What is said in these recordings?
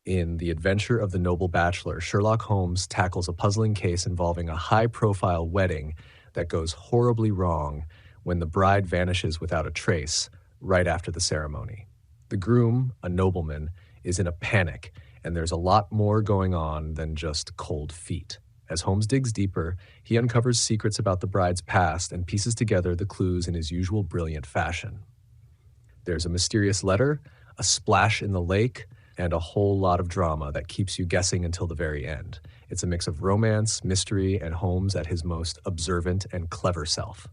In The Adventure of the Noble Bachelor, Sherlock Holmes tackles a puzzling case involving a high-profile wedding that goes horribly wrong when the bride vanishes without a trace right after the ceremony. The groom, a nobleman, is in a panic, and there's a lot more going on than just cold feet. As Holmes digs deeper, he uncovers secrets about the bride's past and pieces together the clues in his usual brilliant fashion. There's a mysterious letter, a splash in the lake, and a whole lot of drama that keeps you guessing until the very end. It's a mix of romance, mystery, and Holmes at his most observant and clever self.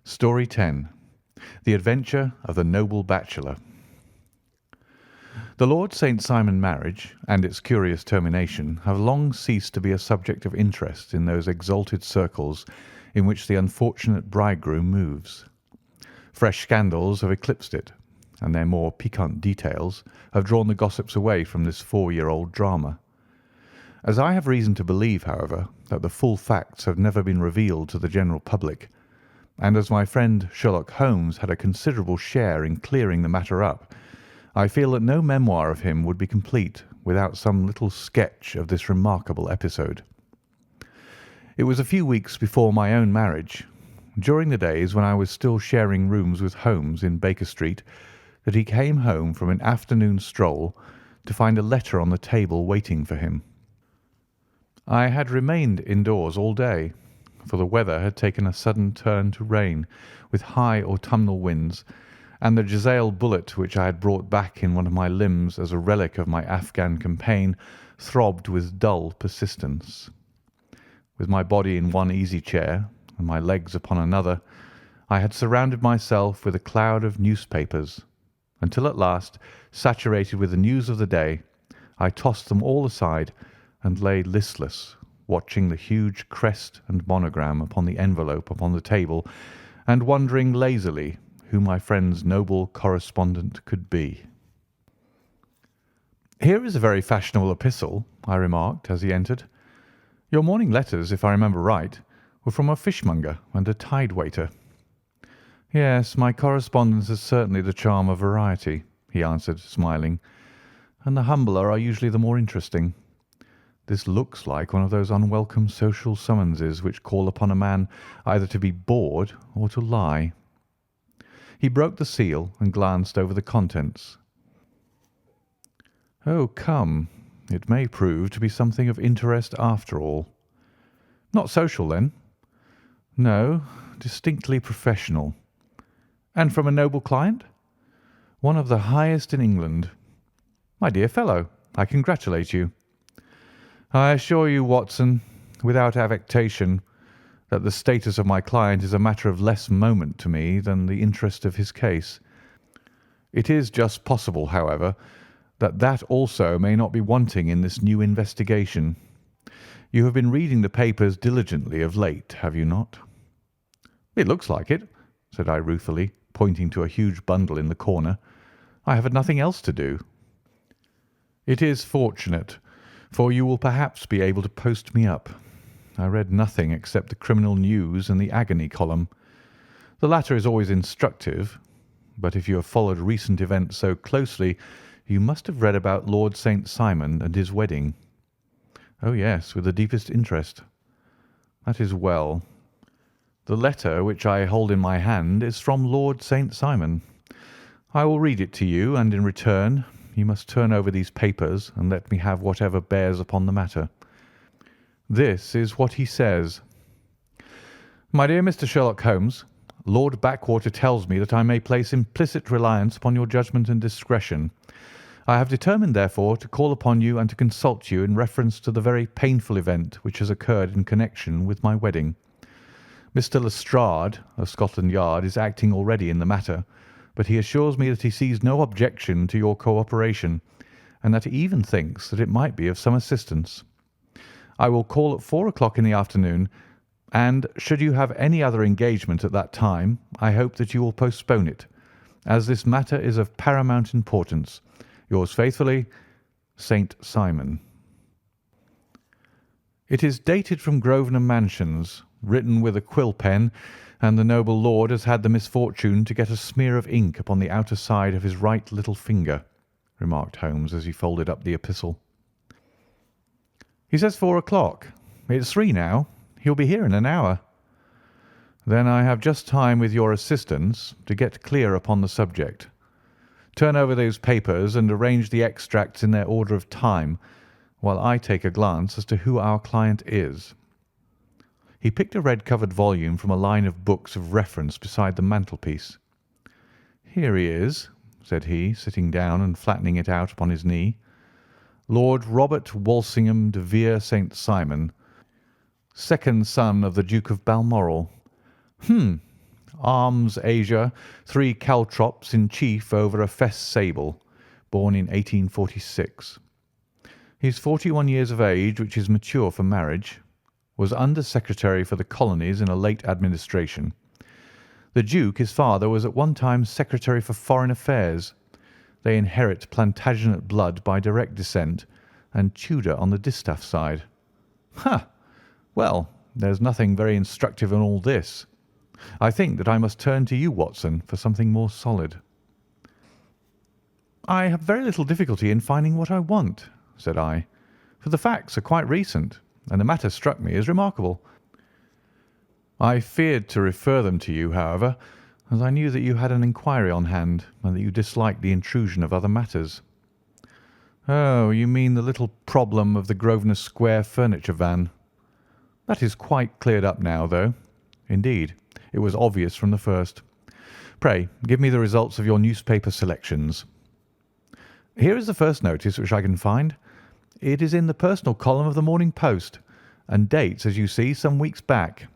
Story 10. The Adventure of the Noble Bachelor. The Lord St. Simon marriage and its curious termination have long ceased to be a subject of interest in those exalted circles in which the unfortunate bridegroom moves. Fresh scandals have eclipsed it, and their more piquant details have drawn the gossips away from this 4-year-old drama. As I have reason to believe, however, that the full facts have never been revealed to the general public, and as my friend Sherlock Holmes had a considerable share in clearing the matter up, I feel that no memoir of him would be complete without some little sketch of this remarkable episode. It was a few weeks before my own marriage, during the days when I was still sharing rooms with Holmes in Baker Street, that he came home from an afternoon stroll to find a letter on the table waiting for him. I had remained indoors all day, for the weather had taken a sudden turn to rain, with high autumnal winds, and the Jezail bullet which I had brought back in one of my limbs as a relic of my Afghan campaign throbbed with dull persistence. With my body in one easy chair and my legs upon another, I had surrounded myself with a cloud of newspapers, until at last, saturated with the news of the day, I tossed them all aside and lay listless, watching the huge crest and monogram upon the envelope upon the table, and wondering lazily who my friend's noble correspondent could be. "Here is a very fashionable epistle," I remarked as he entered. "Your morning letters, if I remember right, were from a fishmonger and a tide waiter." "Yes, my correspondence has certainly the charm of variety," he answered, smiling, "and the humbler are usually the more interesting. This looks like one of those unwelcome social summonses which call upon a man either to be bored or to lie." He broke the seal and glanced over the contents. "Oh, come, it may prove to be something of interest after all." "Not social, then?" "No, distinctly professional." "And from a noble client?" "One of the highest in England." "My dear fellow, I congratulate you." "I assure you, Watson, without affectation, that the status of my client is a matter of less moment to me than the interest of his case. It is just possible, however, that that also may not be wanting in this new investigation. You have been reading the papers diligently of late, have you not?" "It looks like it," said I ruefully, pointing to a huge bundle in the corner. "I have had nothing else to do." "It is fortunate, for you will perhaps be able to post me up. I read nothing except the criminal news and the agony column. The latter is always instructive, but if you have followed recent events so closely, you must have read about Lord St. Simon and his wedding." "Oh, yes, with the deepest interest." "That is well. The letter which I hold in my hand is from Lord St. Simon. I will read it to you, and in return you must turn over these papers and let me have whatever bears upon the matter. This is what he says: "My dear Mr. Sherlock Holmes, Lord Backwater tells me that I may place implicit reliance upon your judgment and discretion. I have determined, therefore, to call upon you and to consult you in reference to the very painful event which has occurred in connection with my wedding. Mr. Lestrade, of Scotland Yard, is acting already in the matter, but he assures me that he sees no objection to your cooperation, and that he even thinks that it might be of some assistance. I will call at 4 o'clock in the afternoon, and should you have any other engagement at that time, I hope that you will postpone it, as this matter is of paramount importance. Yours faithfully, St. Simon." It is dated from Grosvenor Mansions, written with a quill pen, And the noble lord has had the misfortune to get a smear of ink upon the outer side of his right little finger," remarked Holmes as he folded up the epistle. "He says 4 o'clock. It's 3 now. He'll be here in an hour." "Then I have just time, with your assistance, to get clear upon the subject. Turn over those papers and arrange the extracts in their order of time, while I take a glance as to who our client is." He picked a red-covered volume from a line of books of reference beside the mantelpiece. "Here he is," said he, sitting down and flattening it out upon his knee. "Lord Robert Walsingham de Vere St. Simon, second son of the Duke of Balmoral. Arms azure, 3 caltrops in chief over a fess sable, born in 1846. He is 41 years of age, which is mature for marriage. Was Under Secretary for the Colonies in a late administration. The Duke, his father, was at one time Secretary for Foreign Affairs. They inherit Plantagenet blood by direct descent, and Tudor on the distaff side." "Ha! Well, there's nothing very instructive in all this. I think that I must turn to you, Watson, for something more solid." "I have very little difficulty in finding what I want," said I, "for the facts are quite recent, and the matter struck me as remarkable. I feared to refer them to you, however, as I knew that you had an inquiry on hand, and that you disliked the intrusion of other matters." "Oh, you mean the little problem of the Grosvenor Square furniture van. That is quite cleared up now, though. Indeed, it was obvious from the first. Pray, give me the results of your newspaper selections." "Here is the first notice which I can find. It is in the personal column of the Morning Post, and dates, as you see, some weeks back.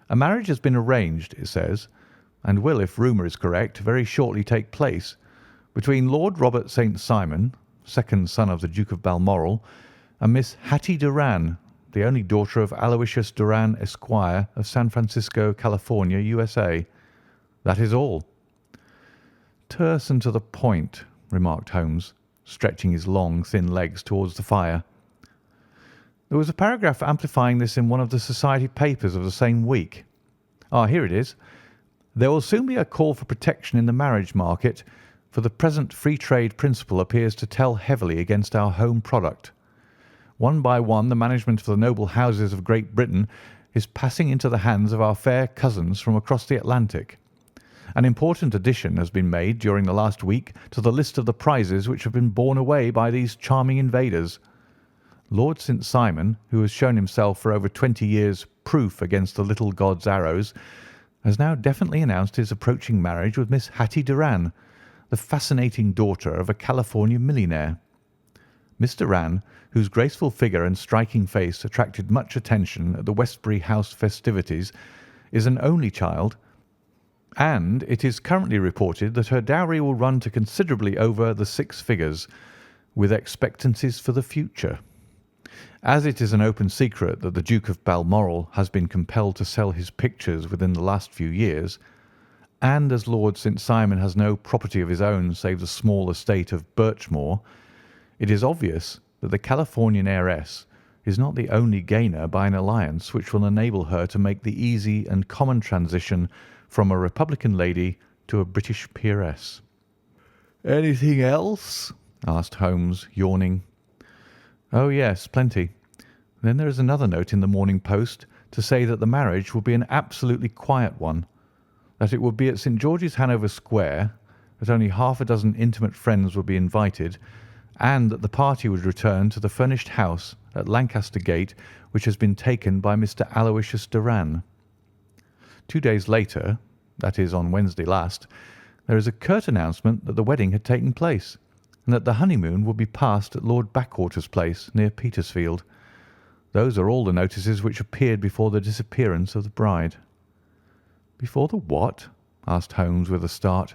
A marriage has been arranged, it says, and will, if rumour is correct, very shortly take place, between Lord Robert St. Simon, second son of the Duke of Balmoral, and Miss Hattie Doran, the only daughter of Aloysius Doran, Esquire, of San Francisco, California, USA. That is all." "Terse and to the point," remarked Holmes, stretching his long, thin legs towards the fire. "There was a paragraph amplifying this in one of the society papers of the same week. Here it is. 'There will soon be a call for protection in the marriage market, for the present free trade principle appears to tell heavily against our home product. One by one the management of the noble houses of Great Britain is passing into the hands of our fair cousins from across the Atlantic. An important addition has been made during the last week to the list of the prizes which have been borne away by these charming invaders. Lord St. Simon, who has shown himself for over 20 years proof against the little god's arrows, has now definitely announced his approaching marriage with Miss Hattie Doran, the fascinating daughter of a California millionaire. Miss Doran, whose graceful figure and striking face attracted much attention at the Westbury House festivities, is an only child, and it is currently reported that her dowry will run to considerably over the 6 figures, with expectancies for the future. As it is an open secret that the Duke of Balmoral has been compelled to sell his pictures within the last few years, and as Lord St. Simon has no property of his own save the small estate of Birchmoor, it is obvious that the Californian heiress is not the only gainer by an alliance which will enable her to make the easy and common transition from a Republican lady to a British peeress." "Anything else?" asked Holmes, yawning. "Oh, yes, plenty. Then there is another note in the Morning Post to say that the marriage will be an absolutely quiet one, that it will be at St. George's, Hanover Square, that only half a dozen intimate friends will be invited, and that the party would return to the furnished house at Lancaster Gate which has been taken by Mr. Aloysius Doran. 2 days later, that is on Wednesday last, there is a curt announcement that the wedding had taken place, and that the honeymoon would be passed at Lord Backwater's place near Petersfield. Those are all the notices which appeared before the disappearance of the bride." "Before the what?" asked Holmes with a start.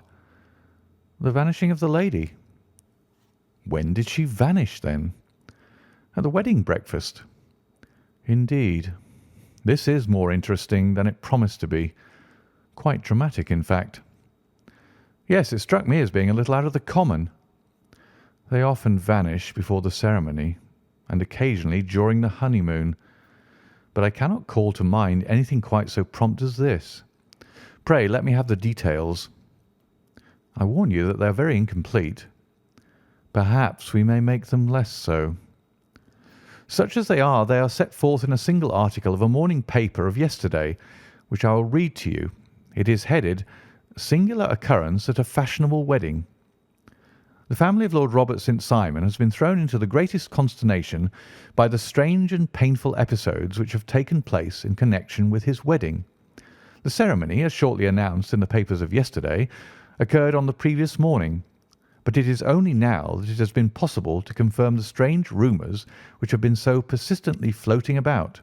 "The vanishing of the lady." "When did she vanish, then?" "At the wedding breakfast." "Indeed. This is more interesting than it promised to be. Quite dramatic, in fact." "Yes, it struck me as being a little out of the common." "They often vanish before the ceremony, and occasionally during the honeymoon, but I cannot call to mind anything quite so prompt as this. Pray let me have the details." "I warn you that they are very incomplete." "Perhaps we may make them less so." "Such as they are set forth in a single article of a morning paper of yesterday, which I will read to you. It is headed, 'Singular Occurrence at a Fashionable Wedding.' The family of Lord Robert St. Simon has been thrown into the greatest consternation by the strange and painful episodes which have taken place in connection with his wedding. The ceremony, as shortly announced in the papers of yesterday, occurred on the previous morning, but it is only now that it has been possible to confirm the strange rumours which have been so persistently floating about.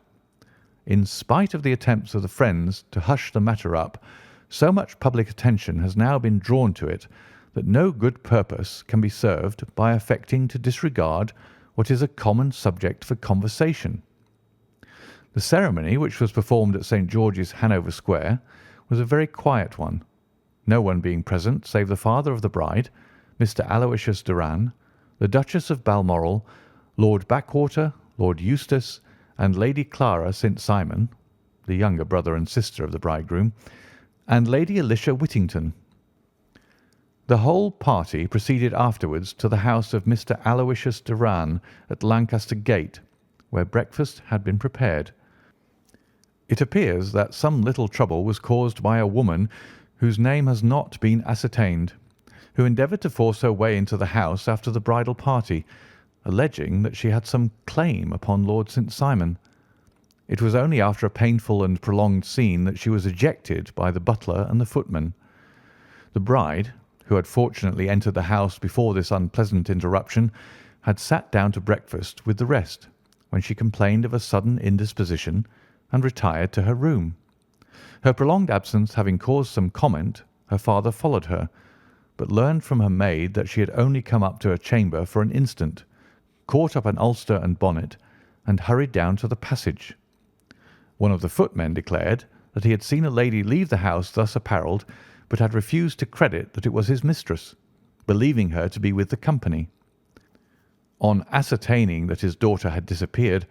In spite of the attempts of the friends to hush the matter up, so much public attention has now been drawn to it that no good purpose can be served by affecting to disregard what is a common subject for conversation. The ceremony, which was performed at St. George's, Hanover Square, was a very quiet one, no one being present save the father of the bride, Mr. Aloysius Doran, the Duchess of Balmoral, Lord Backwater, Lord Eustace, and Lady Clara St. Simon, the younger brother and sister of the bridegroom, and Lady Alicia Whittington. The whole party proceeded afterwards to the house of Mr. Aloysius Doran at Lancaster Gate, where breakfast had been prepared. It appears that some little trouble was caused by a woman whose name has not been ascertained, who endeavoured to force her way into the house after the bridal party, alleging that she had some claim upon Lord St. Simon. It was only after a painful and prolonged scene that she was ejected by the butler and the footman. The bride, who had fortunately entered the house before this unpleasant interruption, had sat down to breakfast with the rest, when she complained of a sudden indisposition and retired to her room. Her prolonged absence having caused some comment, her father followed her, but learned from her maid that she had only come up to her chamber for an instant, caught up an ulster and bonnet, and hurried down to the passage. One of the footmen declared that he had seen a lady leave the house thus apparelled, but had refused to credit that it was his mistress, believing her to be with the company. On ascertaining that his daughter had disappeared,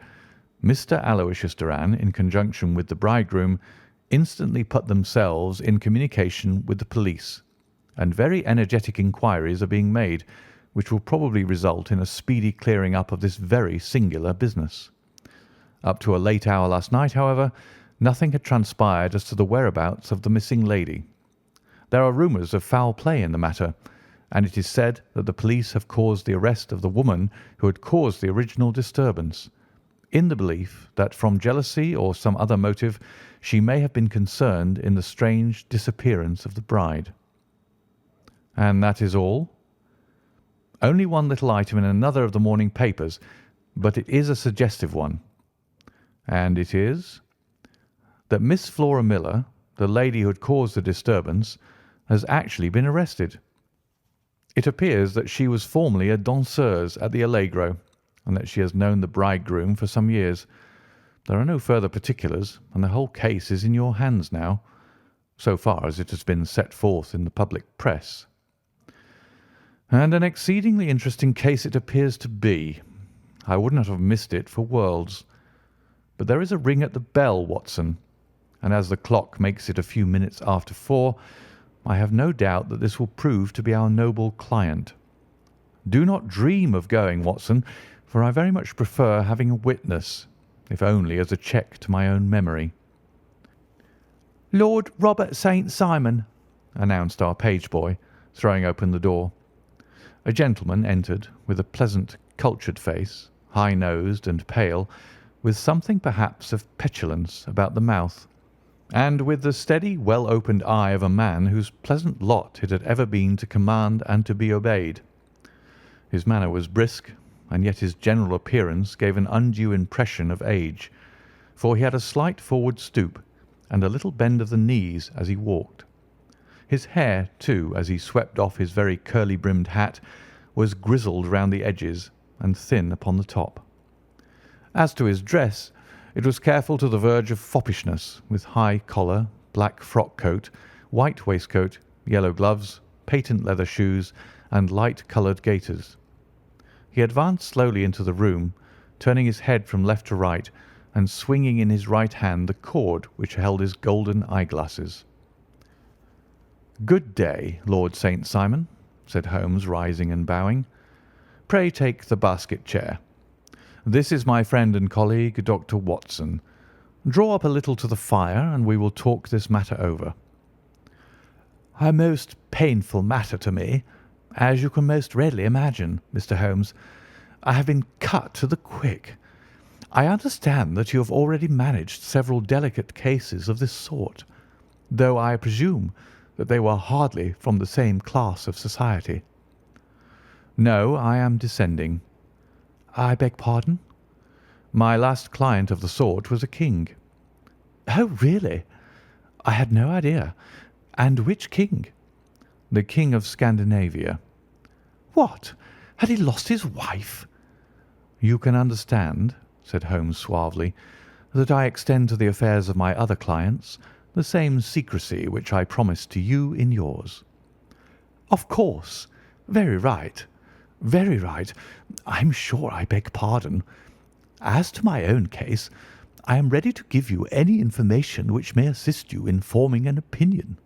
Mr. Aloysius Doran, in conjunction with the bridegroom, instantly put themselves in communication with the police, and very energetic inquiries are being made, which will probably result in a speedy clearing up of this very singular business. Up to a late hour last night, however, nothing had transpired as to the whereabouts of the missing lady. There are rumours of foul play in the matter, and it is said that the police have caused the arrest of the woman who had caused the original disturbance, in the belief that from jealousy or some other motive she may have been concerned in the strange disappearance of the bride. And that is all? Only one little item in another of the morning papers, but it is a suggestive one. And it is that Miss Flora Miller, the lady who had caused the disturbance, has actually been arrested. It appears that she was formerly a danseuse at the Allegro, and that she has known the bridegroom for some years. There are no further particulars, and the whole case is in your hands now, so far as it has been set forth in the public press. And an exceedingly interesting case it appears to be. I would not have missed it for worlds. But there is a ring at the bell, Watson, and as the clock makes it a few minutes after 4, I have no doubt that this will prove to be our noble client. Do not dream of going, Watson, for I very much prefer having a witness, if only as a check to my own memory." "Lord Robert St. Simon," announced our page boy, throwing open the door. A gentleman entered with a pleasant, cultured face, high-nosed and pale, with something perhaps of petulance about the mouth, and with the steady, well-opened eye of a man whose pleasant lot it had ever been to command and to be obeyed. His manner was brisk, and yet his general appearance gave an undue impression of age, for he had a slight forward stoop and a little bend of the knees as he walked. His hair, too, as he swept off his very curly-brimmed hat, was grizzled round the edges and thin upon the top. As to his dress, it was careful to the verge of foppishness, with high collar, black frock coat, white waistcoat, yellow gloves, patent leather shoes, and light-coloured gaiters. He advanced slowly into the room, turning his head from left to right, and swinging in his right hand the cord which held his golden eyeglasses. "Good day, Lord St. Simon," said Holmes, rising and bowing. "Pray take the basket chair. This is my friend and colleague, Dr. Watson. Draw up a little to the fire, and we will talk this matter over." "A most painful matter to me, as you can most readily imagine, Mr. Holmes. I have been cut to the quick. I understand that you have already managed several delicate cases of this sort, though I presume that they were hardly from the same class of society." "No, I am descending." "I beg pardon?" "My last client of the sort was a king." "Oh, really? I had no idea. And which king?" "The King of Scandinavia." "What! Had he lost his wife?" "You can understand," said Holmes suavely, "that I extend to the affairs of my other clients the same secrecy which I promised to you in yours." "Of course. Very right. Very right. I'm sure I beg pardon. As to my own case, I am ready to give you any information which may assist you in forming an opinion."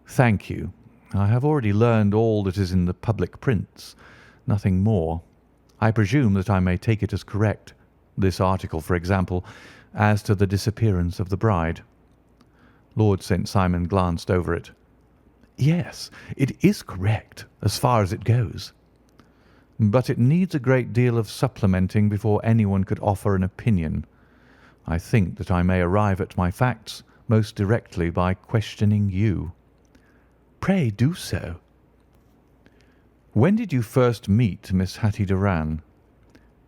"Thank you. I have already learned all that is in the public prints, nothing more. I presume that I may take it as correct, this article, for example, as to the disappearance of the bride." Lord St. Simon glanced over it. "Yes, it is correct, as far as it goes." "But it needs a great deal of supplementing before anyone could offer an opinion. I think that I may arrive at my facts most directly by questioning you." "Pray do so." "When did you first meet Miss Hatty Doran?"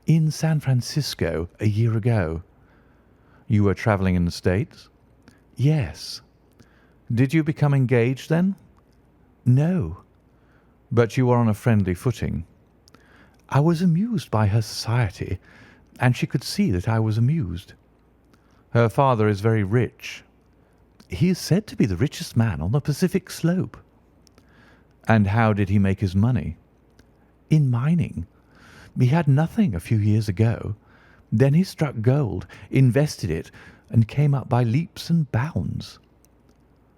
"In San Francisco a year ago." "You were travelling in the States?" "Yes." "Did you become engaged then?" "No." "But you were on a friendly footing?" "I was amused by her society, and she could see that I was amused." "Her father is very rich?" "He is said to be the richest man on the Pacific slope." "And how did he make his money?" "In mining. He had nothing a few years ago. Then he struck gold, invested it, and came up by leaps and bounds."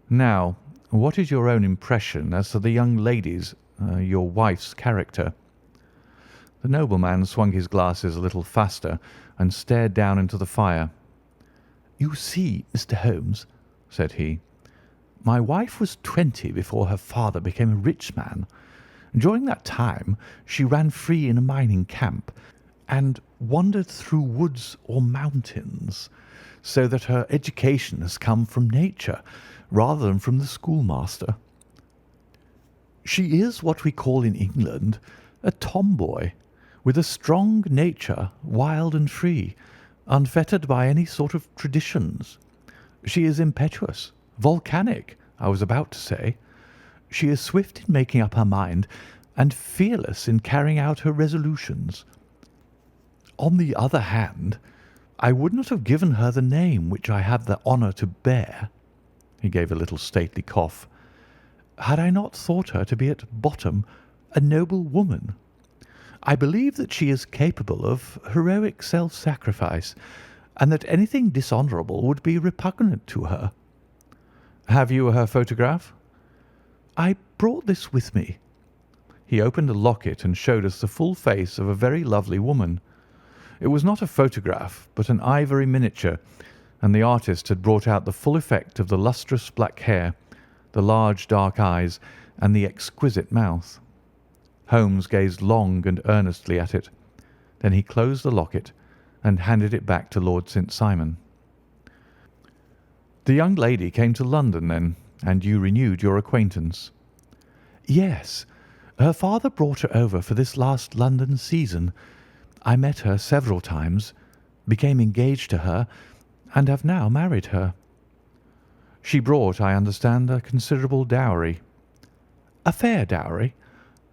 "Now, what is your own impression as to the young lady's, your wife's character?" The nobleman swung his glasses a little faster and stared down into the fire. "You see, Mr. Holmes," said he, "my wife was 20 before her father became a rich man. During that time she ran free in a mining camp and wandered through woods or mountains, so that her education has come from nature rather than from the schoolmaster. She is what we call in England a tomboy, with a strong nature, wild and free, unfettered by any sort of traditions. She is impetuous, volcanic, I was about to say. She is swift in making up her mind and fearless in carrying out her resolutions. On the other hand, I would not have given her the name which I have the honour to bear," he gave a little stately cough, "had I not thought her to be at bottom a noble woman. I believe that she is capable of heroic self-sacrifice, and that anything dishonourable would be repugnant to her." "Have you her photograph?" "I brought this with me." He opened a locket and showed us the full face of a very lovely woman. It was not a photograph, but an ivory miniature, and the artist had brought out the full effect of the lustrous black hair, the large dark eyes, and the exquisite mouth. Holmes gazed long and earnestly at it. Then he closed the locket and handed it back to Lord St. Simon. "The young lady came to London, then, and you renewed your acquaintance?" "Yes. Her father brought her over for this last London season. I met her several times, became engaged to her, and have now married her." "She brought, I understand, a considerable dowry?" "A fair dowry.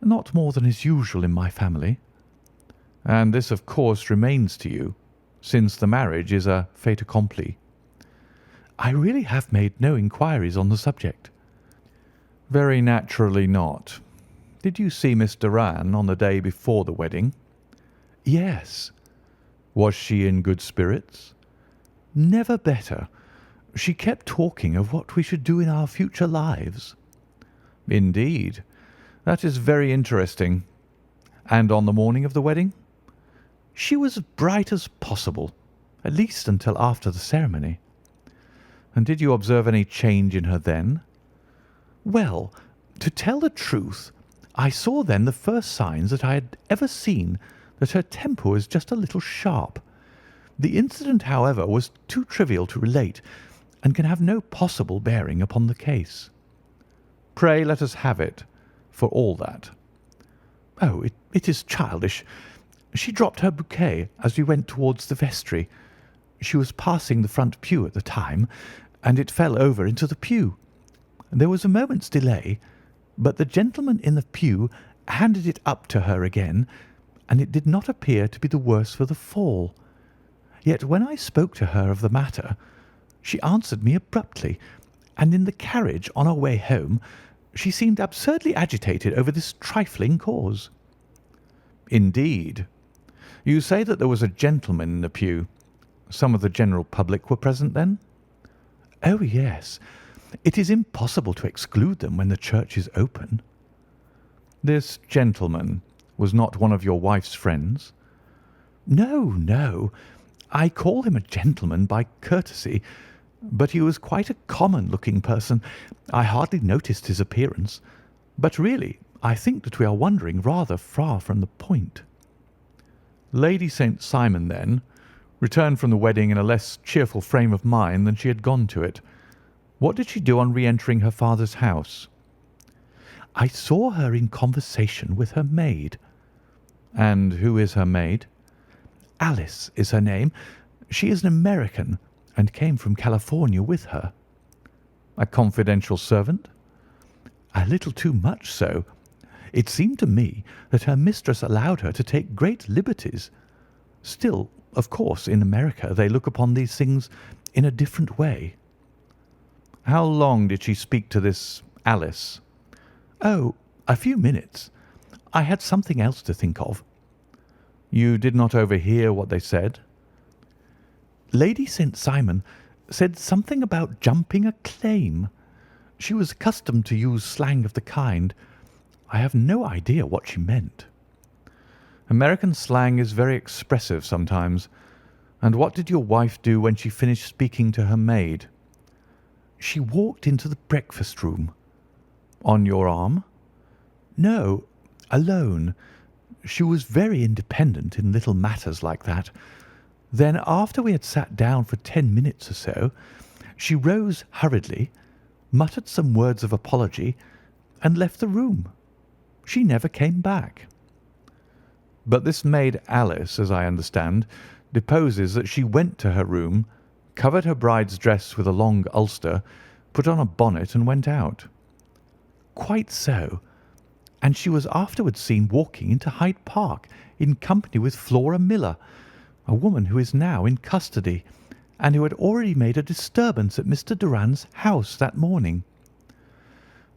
Not more than is usual in my family." "And this, of course, remains to you, since the marriage is a fait accompli?" "I really have made no inquiries on the subject." "Very naturally not. Did you see Miss Doran on the day before the wedding?" "Yes." "Was she in good spirits?" "Never better. She kept talking of what we should do in our future lives." Indeed. That is very interesting. And on the morning of the wedding? She was as bright as possible, at least until after the ceremony. And did you observe any change in her then? Well, to tell the truth, I saw then the first signs that I had ever seen that her temper was just a little sharp. The incident, however, was too trivial to relate, and can have no possible bearing upon the case. Pray let us have it, for all that. Oh, it is childish. She dropped her bouquet as we went towards the vestry. She was passing the front pew at the time, and it fell over into the pew. There was a moment's delay, but the gentleman in the pew handed it up to her again, and it did not appear to be the worse for the fall. Yet when I spoke to her of the matter, she answered me abruptly, and in the carriage on our way home she seemed absurdly agitated over this trifling cause. Indeed. You say that there was a gentleman in the pew. Some of the general public were present then? Oh, yes. It is impossible to exclude them when the church is open. This gentleman was not one of your wife's friends? No, no. I call him a gentleman by courtesy, but he was quite a common-looking person. I hardly noticed his appearance. But really, I think that we are wandering rather far from the point. Lady St. Simon, then, returned from the wedding in a less cheerful frame of mind than she had gone to it. What did she do on re-entering her father's house? I saw her in conversation with her maid. And who is her maid? Alice is her name. She is an American and came from California with her. A confidential servant? A little too much so. It seemed to me that her mistress allowed her to take great liberties. Still, of course, in America they look upon these things in a different way. How long did she speak to this Alice? Oh, a few minutes. I had something else to think of. You did not overhear what they said? Lady St. Simon said something about jumping a claim. She was accustomed to use slang of the kind. I have no idea what she meant. American slang is very expressive sometimes. And what did your wife do when she finished speaking to her maid? She walked into the breakfast room. On your arm? No, alone. She was very independent in little matters like that. Then, after we had sat down for 10 minutes or so, she rose hurriedly, muttered some words of apology, and left the room. She never came back. But this maid Alice, as I understand, deposes that she went to her room, covered her bride's dress with a long ulster, put on a bonnet, and went out. Quite so. And she was afterwards seen walking into Hyde Park in company with Flora Miller, a woman who is now in custody, and who had already made a disturbance at Mr. Doran's house that morning.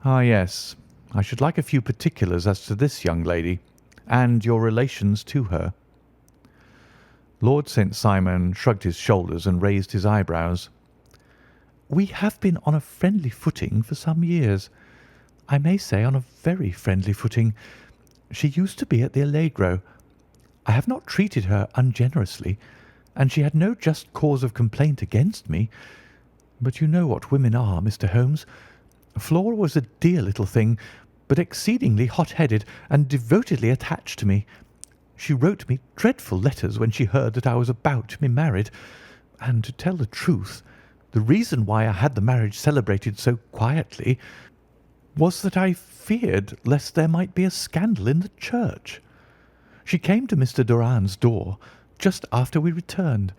Ah, yes. I should like a few particulars as to this young lady, and your relations to her. Lord St. Simon shrugged his shoulders and raised his eyebrows. We have been on a friendly footing for some years. I may say on a very friendly footing. She used to be at the Allegro. I have not treated her ungenerously, and she had no just cause of complaint against me. But you know what women are, Mr. Holmes. Flora was a dear little thing, but exceedingly hot-headed and devotedly attached to me. She wrote me dreadful letters when she heard that I was about to be married, and to tell the truth, the reason why I had the marriage celebrated so quietly was that I feared lest there might be a scandal in the church. She came to Mr. Doran's door just after we returned,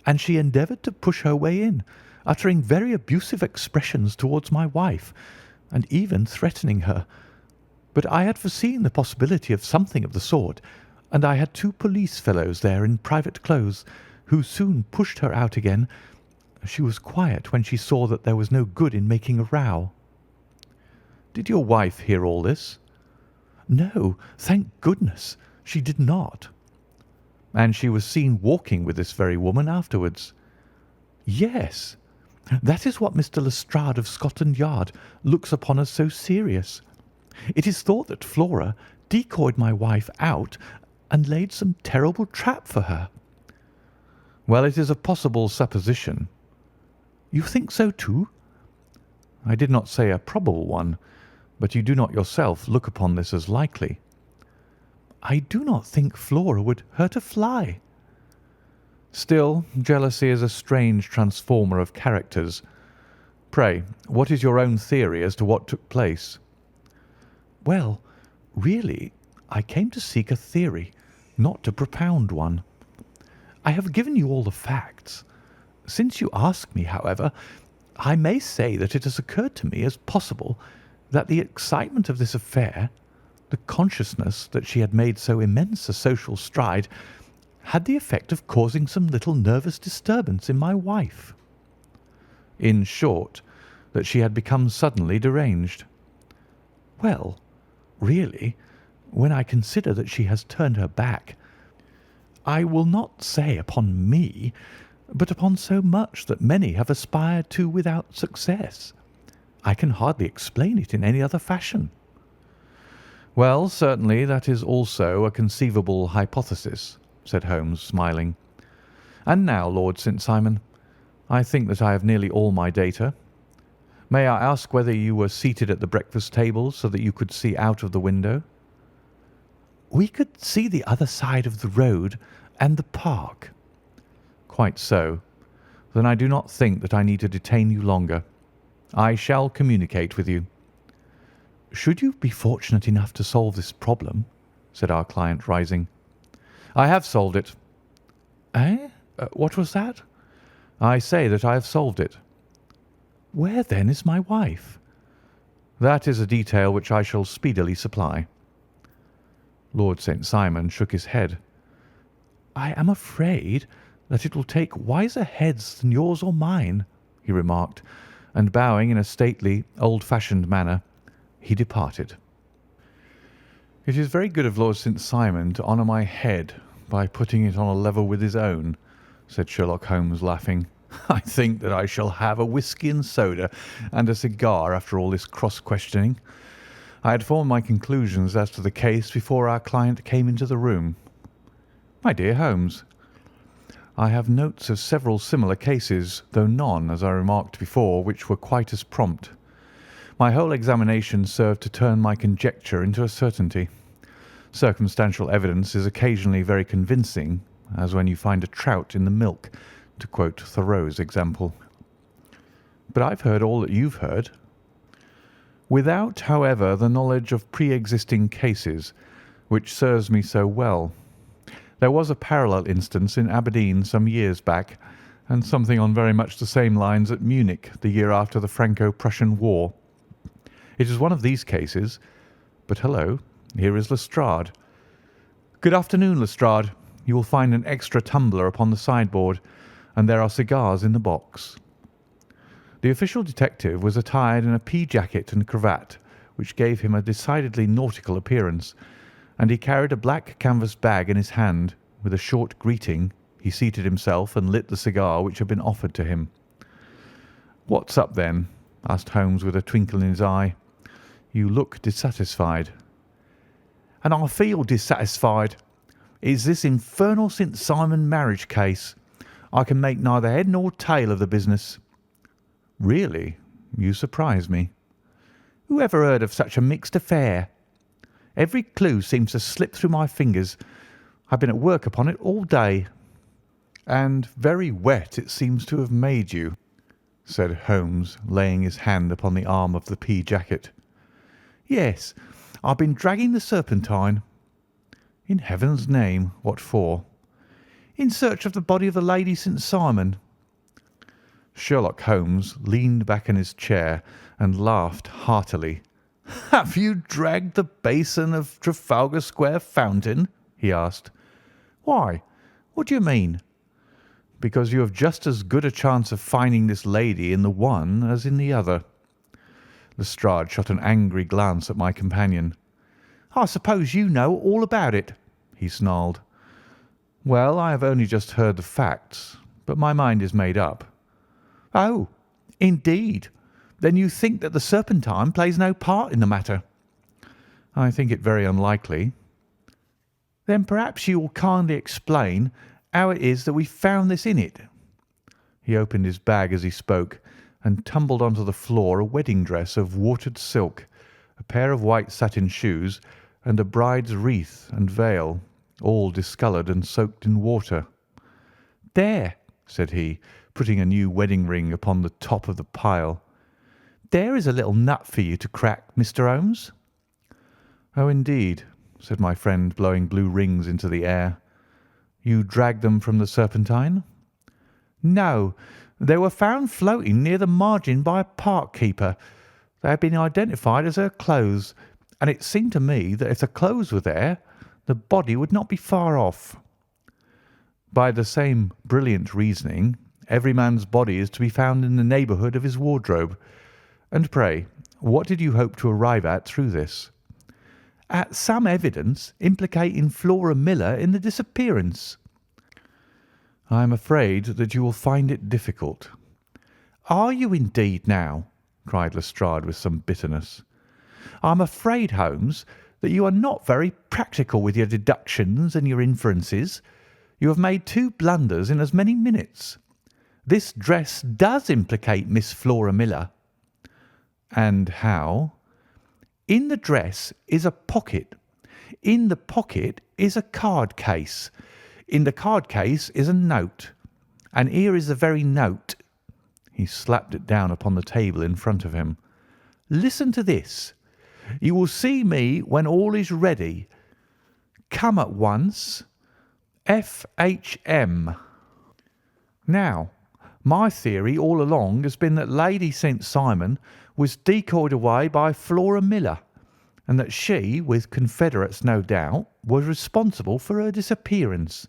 and she endeavoured to push her way in, uttering very abusive expressions towards my wife, and even threatening her. But I had foreseen the possibility of something of the sort, and I had 2 police fellows there in private clothes, who soon pushed her out again. She was quiet when she saw that there was no good in making a row. Did your wife hear all this? No, thank goodness, she did not. And she was seen walking with this very woman afterwards? Yes. That is what Mr. Lestrade of Scotland Yard looks upon as so serious. It is thought that Flora decoyed my wife out and laid some terrible trap for her." "Well, it is a possible supposition." "You think so too?" "I did not say a probable one, but you do not yourself look upon this as likely." "I do not think Flora would hurt a fly." "Still, jealousy is a strange transformer of characters. Pray, what is your own theory as to what took place?" "Well, really, I came to seek a theory, not to propound one. I have given you all the facts. Since you ask me, however, I may say that it has occurred to me as possible that the excitement of this affair, the consciousness that she had made so immense a social stride, had the effect of causing some little nervous disturbance in my wife." "In short, that she had become suddenly deranged." "Well, really, when I consider that she has turned her back, I will not say upon me, but upon so much that many have aspired to without success, I can hardly explain it in any other fashion." "Well, certainly that is also a conceivable hypothesis," said Holmes, smiling. "And now, Lord St. Simon, I think that I have nearly all my data. May I ask whether you were seated at the breakfast table so that you could see out of the window?" "We could see the other side of the road and the park." "Quite so. Then I do not think that I need to detain you longer. I shall communicate with you." "Should you be fortunate enough to solve this problem," said our client, rising. "I have solved it." "Eh? What was that?" "I say that I have solved it." "Where, then, is my wife?" "That is a detail which I shall speedily supply." Lord St. Simon shook his head. "I am afraid that it will take wiser heads than yours or mine," he remarked, and bowing in a stately, old-fashioned manner, he departed. "It is very good of Lord St. Simon to honour my head by putting it on a level with his own," said Sherlock Holmes, laughing. "I think that I shall have a whisky and soda and a cigar after all this cross-questioning. I had formed my conclusions as to the case before our client came into the room." "My dear Holmes." "I have notes of several similar cases, though none, as I remarked before, which were quite as prompt. My whole examination served to turn my conjecture into a certainty. Circumstantial evidence is occasionally very convincing, as when you find a trout in the milk, to quote Thoreau's example." "But I've heard all that you've heard." "Without, however, the knowledge of pre-existing cases, which serves me so well. There was a parallel instance in Aberdeen some years back, and something on very much the same lines at Munich the year after the Franco-Prussian War. It is one of these cases. But hello, here is Lestrade. Good afternoon, Lestrade. You will find an extra tumbler upon the sideboard, and there are cigars in the box." The official detective was attired in a pea jacket and cravat, which gave him a decidedly nautical appearance, and he carried a black canvas bag in his hand. With a short greeting, he seated himself and lit the cigar which had been offered to him. "What's up, then?" asked Holmes with a twinkle in his eye. "You look dissatisfied." "And I feel dissatisfied. It's this infernal St. Simon marriage case. I can make neither head nor tail of the business." "Really? You surprise me." "Who ever heard of such a mixed affair? Every clue seems to slip through my fingers. I've been at work upon it all day." "And very wet it seems to have made you," said Holmes, laying his hand upon the arm of the pea jacket. "Yes, I've been dragging the Serpentine." "In heaven's name, what for?" "In search of the body of the Lady St. Simon." Sherlock Holmes leaned back in his chair and laughed heartily. "Have you dragged the basin of Trafalgar Square fountain?" he asked. "Why? What do you mean?" "Because you have just as good a chance of finding this lady in the one as in the other." Lestrade shot an angry glance at my companion. "I suppose you know all about it," he snarled. "Well, I have only just heard the facts, but my mind is made up." "Oh, indeed. Then you think that the Serpentine plays no part in the matter?" I think it very unlikely. Then perhaps you will kindly explain how it is that we found this in it. He opened his bag as he spoke and tumbled onto the floor a wedding dress of watered silk, a pair of white satin shoes, and a bride's wreath and veil, all discoloured and soaked in water. "There," said he, putting a new wedding ring upon the top of the pile. "There is a little nut for you to crack, Mr. Holmes." "Oh, indeed," said my friend, blowing blue rings into the air. "You dragged them from the Serpentine?" "No, they were found floating near the margin by a park keeper. They had been identified as her clothes, and it seemed to me that if the clothes were there, the body would not be far off." "By the same brilliant reasoning, every man's body is to be found in the neighbourhood of his wardrobe. And pray, what did you hope to arrive at through this?" "At some evidence implicating Flora Miller in the disappearance." "I am afraid that you will find it difficult." "Are you indeed now?" cried Lestrade with some bitterness. "I am afraid, Holmes, that you are not very practical with your deductions and your inferences. You have made two blunders in as many minutes. This dress does implicate Miss Flora Miller." "And how?" "In the dress is a pocket. In the pocket is a card case. In the card case is a note. And here is the very note." He slapped it down upon the table in front of him. "Listen to this. 'You will see me when all is ready. Come at once. F.H.M.' Now, my theory all along has been that Lady St. Simon was decoyed away by Flora Miller, and that she, with confederates no doubt, was responsible for her disappearance.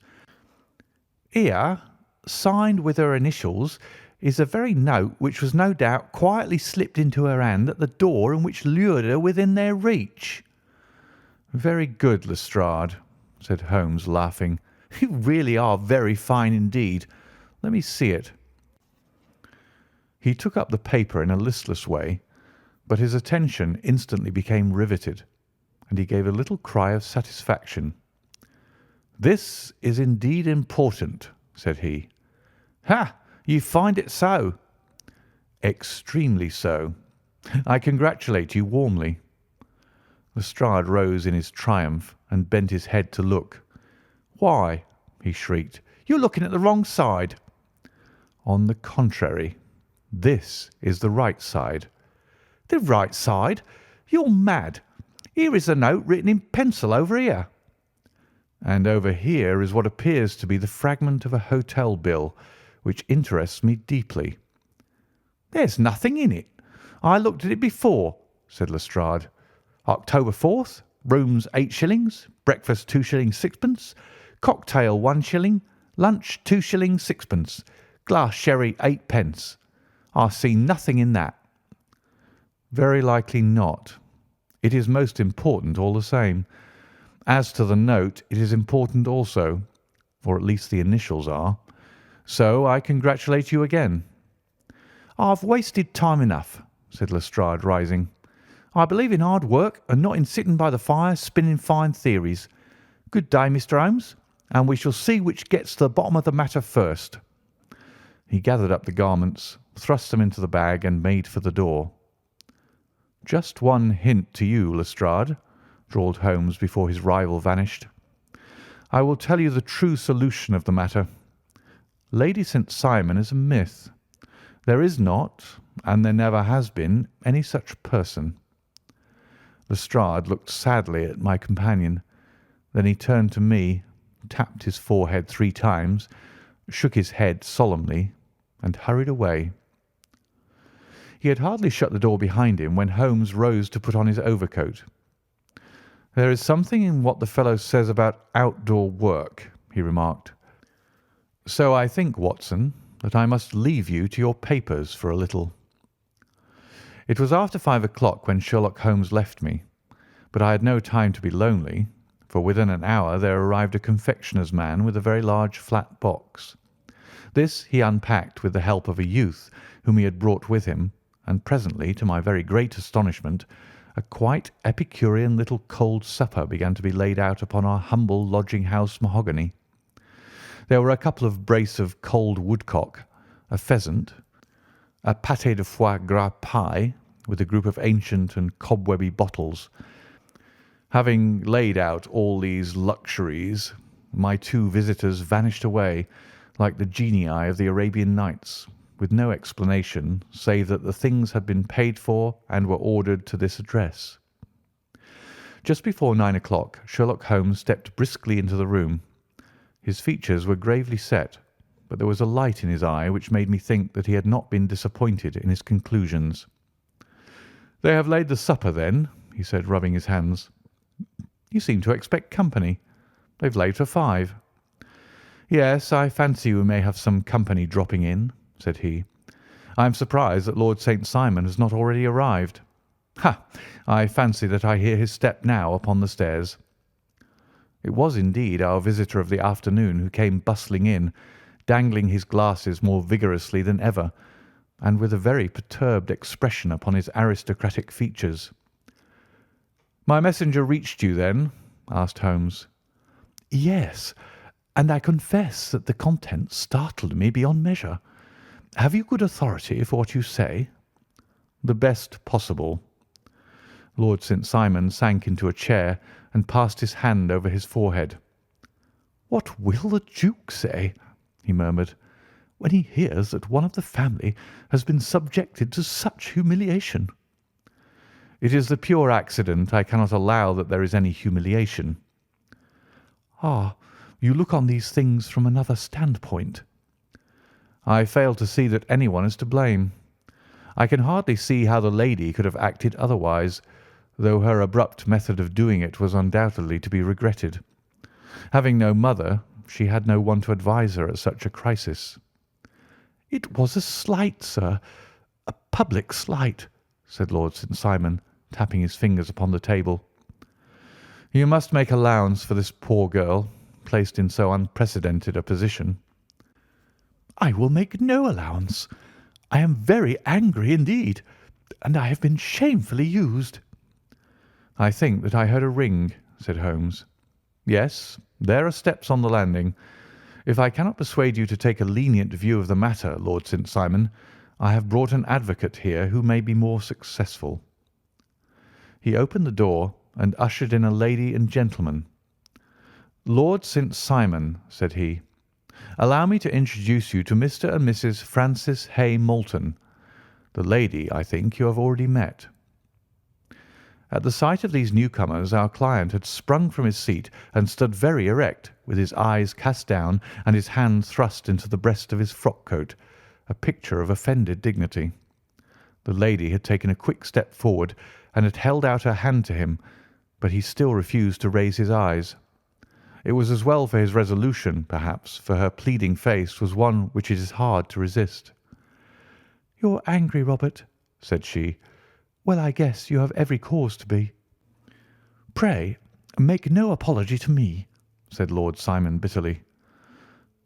Here, signed with her initials, is the very note which was no doubt quietly slipped into her hand at the door and which lured her within their reach." "Very good, Lestrade," said Holmes, laughing. "You really are very fine indeed. Let me see it." He took up the paper in a listless way, but his attention instantly became riveted, and he gave a little cry of satisfaction. "This is indeed important," said he. "Ha! You find it so?" "Extremely so. I congratulate you warmly." Lestrade rose in his triumph and bent his head to look. "Why," he shrieked, "you're looking at the wrong side." "On the contrary, this is the right side." "The right side? You're mad. Here is the note written in pencil over here." "And over here is what appears to be the fragment of a hotel bill, which interests me deeply." "There's nothing in it. I looked at it before," said Lestrade. "October 4th, rooms 8 shillings, breakfast 2 shillings 6pence, cocktail 1 shilling, lunch 2 shillings 6pence, glass sherry 8 pence. I see nothing in that." "Very likely not. It is most important all the same. As to the note, it is important also, or at least the initials are. So I congratulate you again." "I've wasted time enough," said Lestrade, rising. "I believe in hard work and not in sitting by the fire spinning fine theories. Good day, Mr. Holmes, and we shall see which gets to the bottom of the matter first." He gathered up the garments, thrust them into the bag, and made for the door. "Just one hint to you, Lestrade," drawled Holmes before his rival vanished. "I will tell you the true solution of the matter. Lady St. Simon is a myth. There is not, and there never has been, any such person." Lestrade looked sadly at my companion. Then he turned to me, tapped his forehead 3 times, shook his head solemnly, and hurried away. He had hardly shut the door behind him when Holmes rose to put on his overcoat. "There is something in what the fellow says about outdoor work," he remarked. "So I think, Watson, that I must leave you to your papers for a little." It was after 5 o'clock when Sherlock Holmes left me, but I had no time to be lonely, for within an hour there arrived a confectioner's man with a very large flat box. This he unpacked with the help of a youth whom he had brought with him, and presently, to my very great astonishment, a quite Epicurean little cold supper began to be laid out upon our humble lodging-house mahogany. There were a couple of brace of cold woodcock, a pheasant, a pâté de foie gras pie, with a group of ancient and cobwebby bottles. Having laid out all these luxuries, my two visitors vanished away like the genii of the Arabian Nights, with no explanation save that the things had been paid for and were ordered to this address. Just before 9 o'clock, Sherlock Holmes stepped briskly into the room. His features were gravely set, but there was a light in his eye which made me think that he had not been disappointed in his conclusions. "They have laid the supper, then?" he said, rubbing his hands. "You seem to expect company. They've laid for 5. "Yes, I fancy we may have some company dropping in," said he. "I am surprised that Lord St. Simon has not already arrived. Ha! I fancy that I hear his step now upon the stairs." It was indeed our visitor of the afternoon who came bustling in, dangling his glasses more vigorously than ever, and with a very perturbed expression upon his aristocratic features. "My messenger reached you, then?" asked Holmes. "Yes, and I confess that the contents startled me beyond measure. Have you good authority for what you say?" "The best possible." Lord St. Simon sank into a chair and passed his hand over his forehead. "What will the Duke say," he murmured, "when he hears that one of the family has been subjected to such humiliation?" "It is the pure accident. I cannot allow that there is any humiliation." "Ah, you look on these things from another standpoint." "I fail to see that anyone is to blame. I can hardly see how the lady could have acted otherwise, though her abrupt method of doing it was undoubtedly to be regretted. Having no mother, she had no one to advise her at such a crisis." "It was a slight, sir, a public slight," said Lord St. Simon, tapping his fingers upon the table. "You must make allowance for this poor girl, placed in so unprecedented a position." "I will make no allowance. I am very angry indeed, and I have been shamefully used." "I think that I heard a ring," said Holmes. "Yes, there are steps on the landing. If I cannot persuade you to take a lenient view of the matter, Lord St. Simon, I have brought an advocate here who may be more successful." He opened the door and ushered in a lady and gentleman. "Lord St. Simon," said he, "allow me to introduce you to Mr. and Mrs. Francis Hay Moulton. The lady, I think, you have already met." At the sight of these newcomers our client had sprung from his seat and stood very erect, with his eyes cast down and his hand thrust into the breast of his frock-coat, a picture of offended dignity. The lady had taken a quick step forward and had held out her hand to him, but he still refused to raise his eyes. It was as well for his resolution, perhaps, for her pleading face was one which it is hard to resist. "You're angry, Robert," said she. "Well, I guess you have every cause to be." "Pray make no apology to me," said Lord Simon bitterly.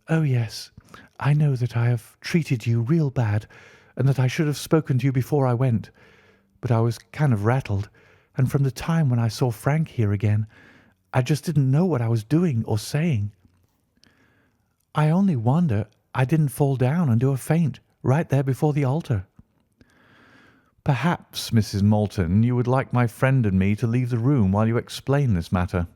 "Oh, yes, I know that I have treated you real bad, and that I should have spoken to you before I went, but I was kind of rattled, and from the time when I saw Frank here again, I just didn't know what I was doing or saying. I only wonder I didn't fall down and do a faint right there before the altar." "Perhaps, Mrs. Moulton, you would like my friend and me to leave the room while you explain this matter."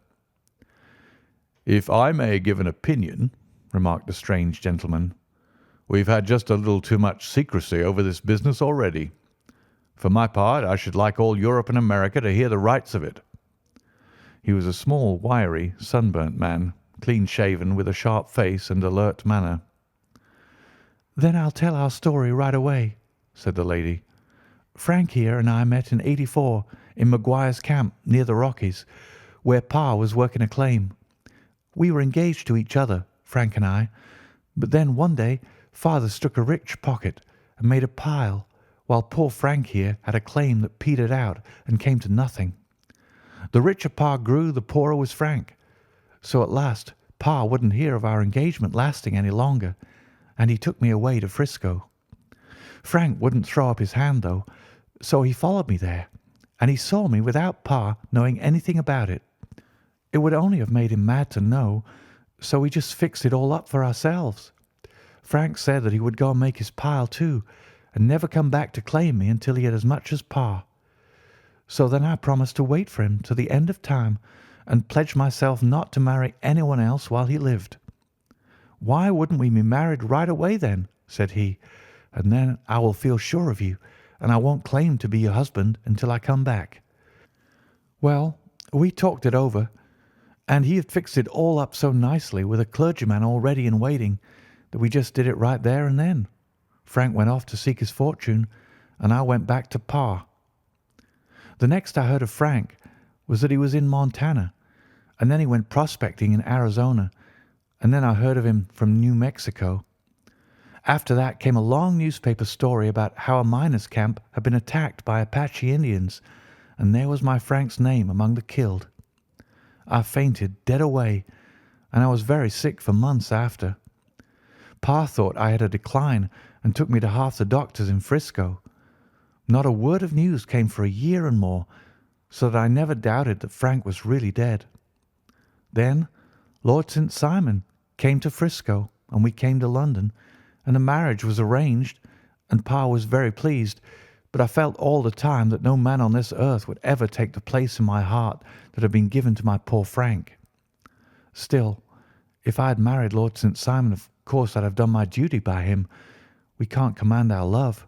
"If I may give an opinion," remarked the strange gentleman, "we've had just a little too much secrecy over this business already. For my part, I should like all Europe and America to hear the rights of it." He was a small, wiry, sunburnt man, clean-shaven, with a sharp face and alert manner. "Then I'll tell our story right away," said the lady. "Frank here and I met in '84 in Maguire's camp near the Rockies, where Pa was working a claim. We were engaged to each other, Frank and I, but then one day Father struck a rich pocket and made a pile, while poor Frank here had a claim that petered out and came to nothing. The richer Pa grew, the poorer was Frank. So at last Pa wouldn't hear of our engagement lasting any longer, and he took me away to Frisco. Frank wouldn't throw up his hand, though, so he followed me there, and he saw me without Pa knowing anything about it. It would only have made him mad to know, so we just fixed it all up for ourselves. Frank said that he would go and make his pile too, and never come back to claim me until he had as much as Pa. So then I promised to wait for him to the end of time and pledged myself not to marry anyone else while he lived. 'Why wouldn't we be married right away then?' said he, 'and then I will feel sure of you, and I won't claim to be your husband until I come back.' Well, we talked it over, and he had fixed it all up so nicely with a clergyman all ready and waiting that we just did it right there and then. Frank went off to seek his fortune, and I went back to Pa. The next I heard of Frank was that he was in Montana, and then he went prospecting in Arizona, and then I heard of him from New Mexico. After that came a long newspaper story about how a miners' camp had been attacked by Apache Indians, and there was my Frank's name among the killed. I fainted dead away, and I was very sick for months after. Pa thought I had a decline and took me to half the doctors in Frisco. Not a word of news came for a year and more, so that I never doubted that Frank was really dead. Then Lord St. Simon came to Frisco, and we came to London, and a marriage was arranged, and Pa was very pleased, but I felt all the time that no man on this earth would ever take the place in my heart that had been given to my poor Frank. Still, if I had married Lord St. Simon, of course I'd have done my duty by him. We can't command our love,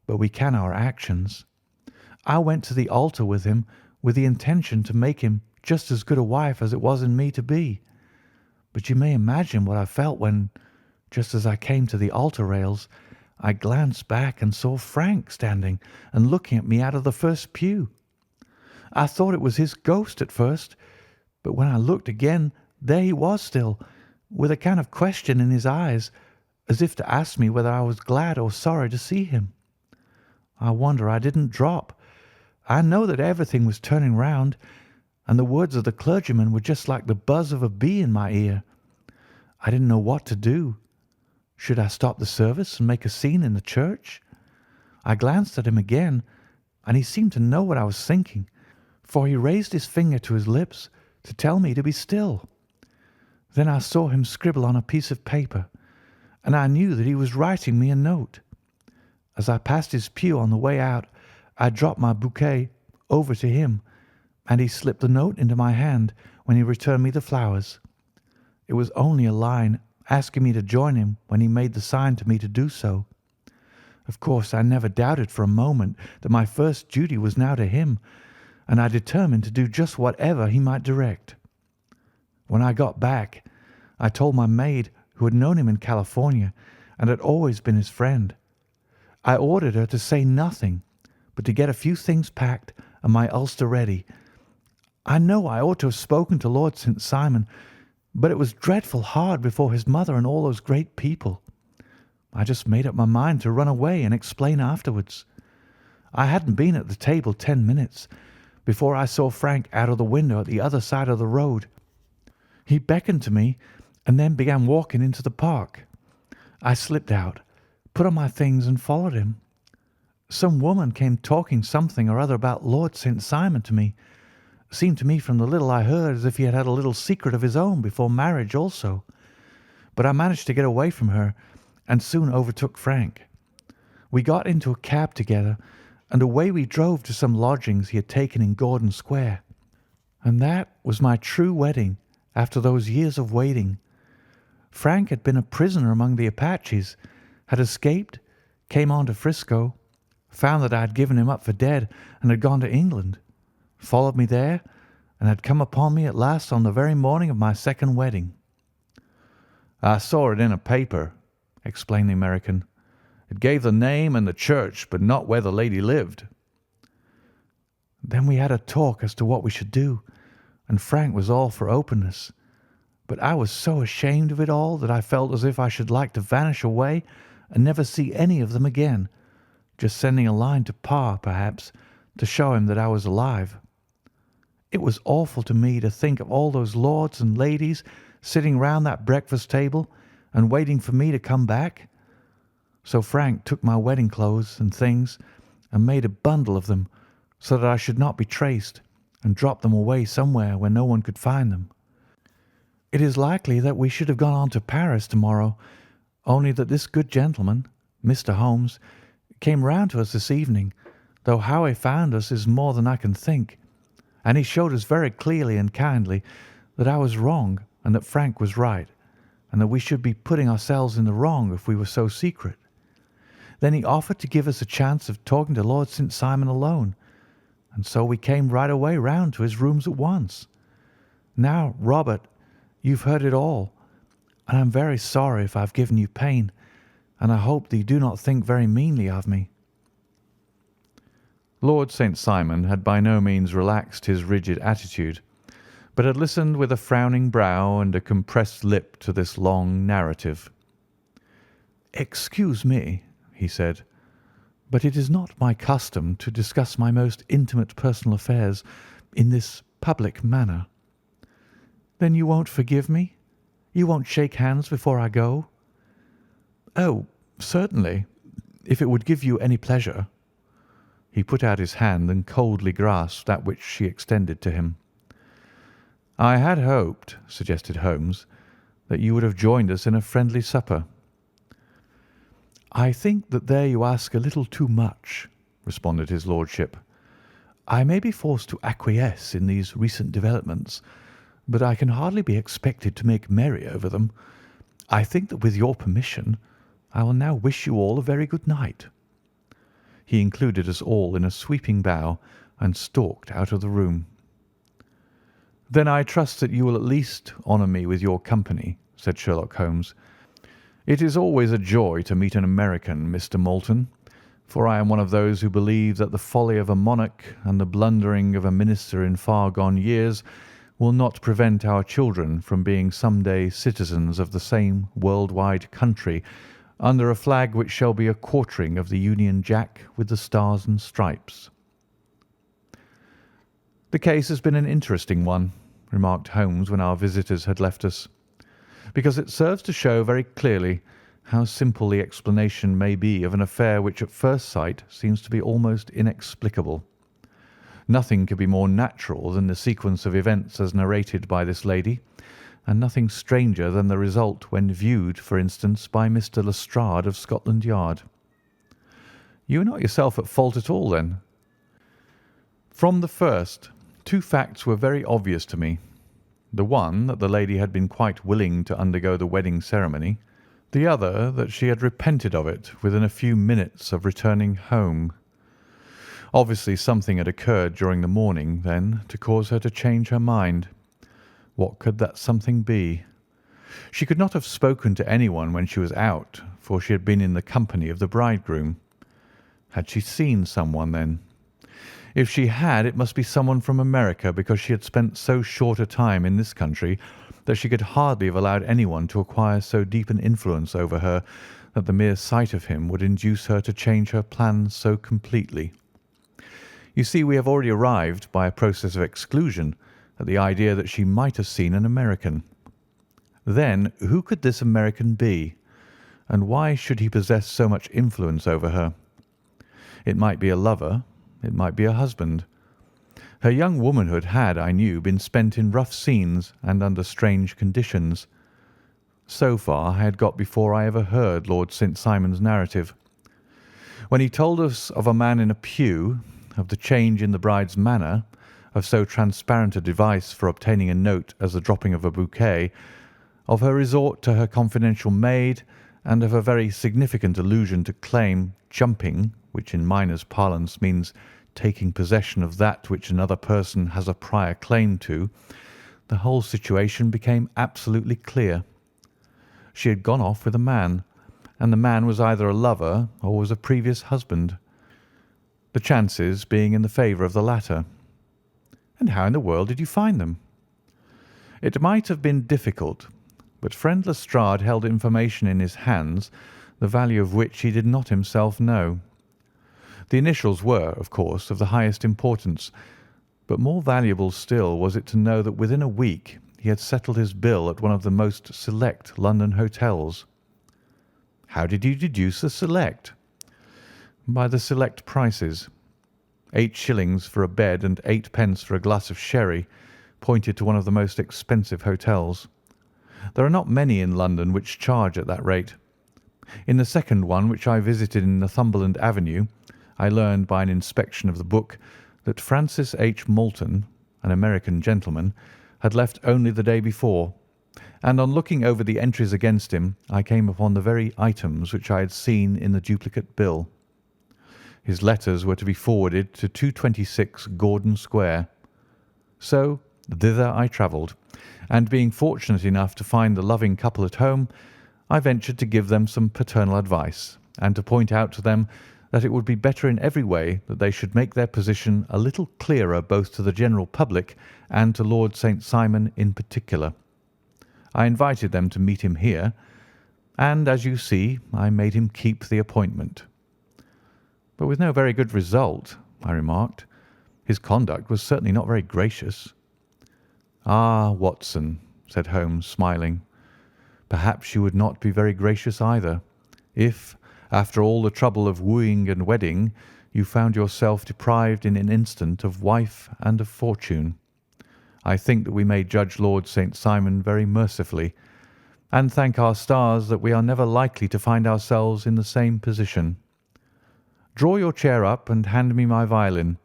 but we can our actions. I went to the altar with him with the intention to make him just as good a wife as it was in me to be. But you may imagine what I felt when, just as I came to the altar rails, I glanced back and saw Frank standing and looking at me out of the first pew. I thought it was his ghost at first, but when I looked again, there he was still, with a kind of question in his eyes, as if to ask me whether I was glad or sorry to see him. I wonder I didn't drop. I know that everything was turning round, and the words of the clergyman were just like the buzz of a bee in my ear. I didn't know what to do. Should I stop the service and make a scene in the church? I glanced at him again, and he seemed to know what I was thinking, for he raised his finger to his lips to tell me to be still. Then I saw him scribble on a piece of paper, and I knew that he was writing me a note. As I passed his pew on the way out, I dropped my bouquet over to him, and he slipped the note into my hand when he returned me the flowers. It was only a line asking me to join him when he made the sign to me to do so. Of course, I never doubted for a moment that my first duty was now to him, and I determined to do just whatever he might direct. When I got back, I told my maid, who had known him in California and had always been his friend. I ordered her to say nothing, but to get a few things packed and my ulster ready. I know I ought to have spoken to Lord St. Simon, but it was dreadful hard before his mother and all those great people. I just made up my mind to run away and explain afterwards. I hadn't been at the table 10 minutes before I saw Frank out of the window at the other side of the road. He beckoned to me and then began walking into the park. I slipped out, put on my things and followed him. Some woman came talking something or other about Lord St. Simon to me. Seemed to me from the little I heard as if he had had a little secret of his own before marriage also. But I managed to get away from her and soon overtook Frank. We got into a cab together, and away we drove to some lodgings he had taken in Gordon Square. And that was my true wedding after those years of waiting. Frank had been a prisoner among the Apaches, had escaped, came on to Frisco, found that I had given him up for dead and had gone to England, followed me there, and had come upon me at last on the very morning of my second wedding. "I saw it in a paper," explained the American. "It gave the name and the church, but not where the lady lived." Then we had a talk as to what we should do, and Frank was all for openness. But I was so ashamed of it all that I felt as if I should like to vanish away and never see any of them again, just sending a line to Pa, perhaps, to show him that I was alive. It was awful to me to think of all those lords and ladies sitting round that breakfast table and waiting for me to come back. So Frank took my wedding clothes and things and made a bundle of them so that I should not be traced, and drop them away somewhere where no one could find them. It is likely that we should have gone on to Paris tomorrow, only that this good gentleman, Mr. Holmes, came round to us this evening, though how he found us is more than I can think, and he showed us very clearly and kindly that I was wrong and that Frank was right, and that we should be putting ourselves in the wrong if we were so secret. Then he offered to give us a chance of talking to Lord St. Simon alone, and so we came right away round to his rooms at once. Now, Robert, you've heard it all, and I'm very sorry if I've given you pain, and I hope that you do not think very meanly of me." Lord St. Simon had by no means relaxed his rigid attitude, but had listened with a frowning brow and a compressed lip to this long narrative. "Excuse me," he said, "but it is not my custom to discuss my most intimate personal affairs in this public manner." "Then you won't forgive me? You won't shake hands before I go?" "Oh, certainly, if it would give you any pleasure." He put out his hand and coldly grasped that which she extended to him. "I had hoped," suggested Holmes, "that you would have joined us in a friendly supper." "I think that there you ask a little too much," responded his lordship. "I may be forced to acquiesce in these recent developments, but I can hardly be expected to make merry over them. I think that with your permission, I will now wish you all a very good night." He included us all in a sweeping bow and stalked out of the room. "Then I trust that you will at least honour me with your company," said Sherlock Holmes. "It is always a joy to meet an American, Mr. Moulton, for I am one of those who believe that the folly of a monarch and the blundering of a minister in far gone years will not prevent our children from being some day citizens of the same world-wide country under a flag which shall be a quartering of the Union Jack with the stars and stripes." "The case has been an interesting one," remarked Holmes when our visitors had left us, "because it serves to show very clearly how simple the explanation may be of an affair which at first sight seems to be almost inexplicable. Nothing could be more natural than the sequence of events as narrated by this lady, and nothing stranger than the result when viewed, for instance, by Mr. Lestrade of Scotland Yard." "You are not yourself at fault at all, then?" "From the first, two facts were very obvious to me. The one, that the lady had been quite willing to undergo the wedding ceremony. The other, that she had repented of it within a few minutes of returning home. Obviously something had occurred during the morning, then, to cause her to change her mind. What could that something be? She could not have spoken to anyone when she was out, for she had been in the company of the bridegroom. Had she seen someone, then? If she had, it must be someone from America, because she had spent so short a time in this country that she could hardly have allowed anyone to acquire so deep an influence over her that the mere sight of him would induce her to change her plans so completely. You see, we have already arrived, by a process of exclusion, at the idea that she might have seen an American. Then, who could this American be, and why should he possess so much influence over her? It might be a lover, it might be a husband. Her young womanhood had, I knew, been spent in rough scenes and under strange conditions. So far I had got before I ever heard Lord St. Simon's narrative. When he told us of a man in a pew, of the change in the bride's manner, of so transparent a device for obtaining a note as the dropping of a bouquet, of her resort to her confidential maid, and of a very significant allusion to claim jumping, which in miners' parlance means taking possession of that which another person has a prior claim to, the whole situation became absolutely clear. She had gone off with a man, and the man was either a lover or was a previous husband, the chances being in the favour of the latter. And how in the world did you find them? It might have been difficult, but friend Lestrade held information in his hands, the value of which he did not himself know. The initials were, of course, of the highest importance, but more valuable still was it to know that within a week he had settled his bill at one of the most select London hotels. How did you deduce the select? By the select prices. 8 shillings for a bed and 8 pence for a glass of sherry pointed to one of the most expensive hotels. There are not many in London which charge at that rate. In the second one, which I visited in Northumberland Avenue, I learned by an inspection of the book that Francis H. Moulton, an American gentleman, had left only the day before, and on looking over the entries against him, I came upon the very items which I had seen in the duplicate bill. His letters were to be forwarded to 226 Gordon Square. So thither I travelled, and being fortunate enough to find the loving couple at home, I ventured to give them some paternal advice, and to point out to them that it would be better in every way that they should make their position a little clearer both to the general public and to Lord St. Simon in particular. I invited them to meet him here, and, as you see, I made him keep the appointment. But with no very good result, I remarked. His conduct was certainly not very gracious. "Ah, Watson," said Holmes, smiling, "perhaps you would not be very gracious either, if, after all the trouble of wooing and wedding, you found yourself deprived in an instant of wife and of fortune. I think that we may judge Lord St. Simon very mercifully, and thank our stars that we are never likely to find ourselves in the same position. Draw your chair up and hand me my violin,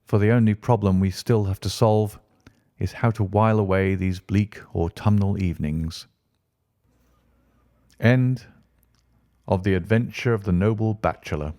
for the only problem we still have to solve is how to while away these bleak autumnal evenings." End of The Adventure of the Noble Bachelor.